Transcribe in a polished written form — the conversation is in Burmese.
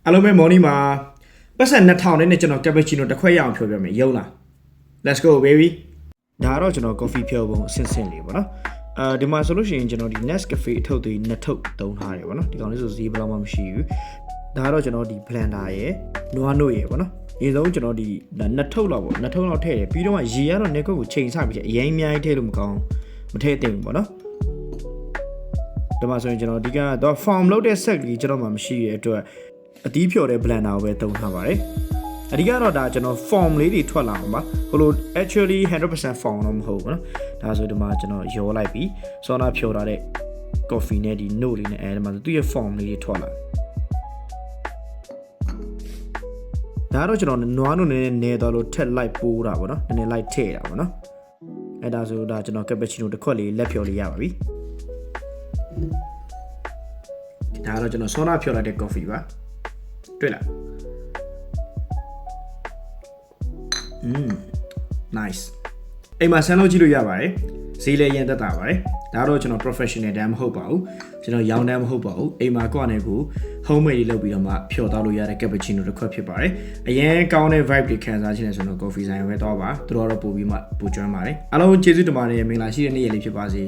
အားလုံးပဲမော်နီမှာပတ်စံ2000နဲ့ကျွန်တော်ကပ်ပချီနိုတစ်ခွက်ရအောင်ဖြောပြမယ်ရုံးလား Let's go baby ဒါတော့ကျွန်တော် coffee ဖြောပုံအဆင့်ဆင့်လေးပေါ့နော်ဒီမှာဆိုလို့ရှိရင်ကျွန်တော်ဒီ Nescafe အထုပ်တွေနှစ်ထုပ်သုံးထားတယ်ပေါ့နော်ဒီကောင်လေးဆိုဈေးဘယ်လောက်မှမရှိဘူးဒါတော့ကျွန်တော်ဒီ blender ရယ်နွားနို့ရယ်ပေါ့နော်အရင်ဆုံးကျွန်တော်ဒီနှစ်ထုပ်လောက်ပေါ့နှစ်ထုပ်လောက်ထည့်တယ်ပြီးတော့ရေကတော့နေခွက်ကိုချိန်ဆပြီးအရင်အများကြီးထည့်လို့မကောင်းမထည့်သင့်ဘူးပေါ့နော်ဒီမှာဆိုရင်ကျွန်တော်ဒီကတော့ form လုပ်တဲ့ set ကြီးကျွန်တော်မှမရှိတဲ့အတွက်အတီးဖြော်တဲ့ blender ကိုပဲသုံးထားပါတယ်အဓိကတော့ဒါကျွန်တော် form လေးတွေထွက်လာအောင်ပါဟိုလို actually 100% form တော့မဟုတ်ဘူးเนาะဒါဆိုဒီမှာကျွန်တော်ရောလိုက်ပြီးစောနာဖြော်ထားတဲ့ coffee နဲ့ဒီ note လေးနဲ့အဲဒီမှာသူ့ရဲ့ form လေးတွေထွက်လာဒါတော့ကျွန်တော်နွားနို့နဲ့နေတော့လို့ထက်လိုက်ပိုးတာပေါ့เนาะနည်းနည်းလိုက်ထည့်တာပေါ့เนาะအဲဒါဆိုဒါကျွန်တော် cappuccino တစ်ခွက်လေးလက်ဖြော်လေးရပါပြီဒါတော့ကျွန်တော်စောနာဖြော်လိုက်တဲ့ coffee ပါတွေ့လားnice အိမ်မှာဆန်းလို့ကြည့်လို့ရပါတယ်ဈေးလည်းရန်သက်တာပါတယ်ဒါတော့ကျွန်တော် professional တန်းမဟုတ်ပါဘူးကျွန်တော်ရောင်းတန်းမဟုတ်ပါဘူးအိမ်မှာကိုယ့်အနေကို homemade လုပ်ပြီးတော့မှဖြော်တောက်လို့ရတဲ့ cappuccino တစ်ခွက်ဖြစ်ပါတယ်အရင်ကောင်းတဲ့ vibe တွေခံစားချင်တယ်ဆိုတော့ coffee ဆိုင်ပဲတော့ပါသူတို့ကတော့ပို့ပြီးမှပို့ကျွမ်းပါတယ်အားလုံးကျေးဇူးတင်ပါတယ်မင်္ဂလာရှိတဲ့နေ့ရက်လေးဖြစ်ပါစေ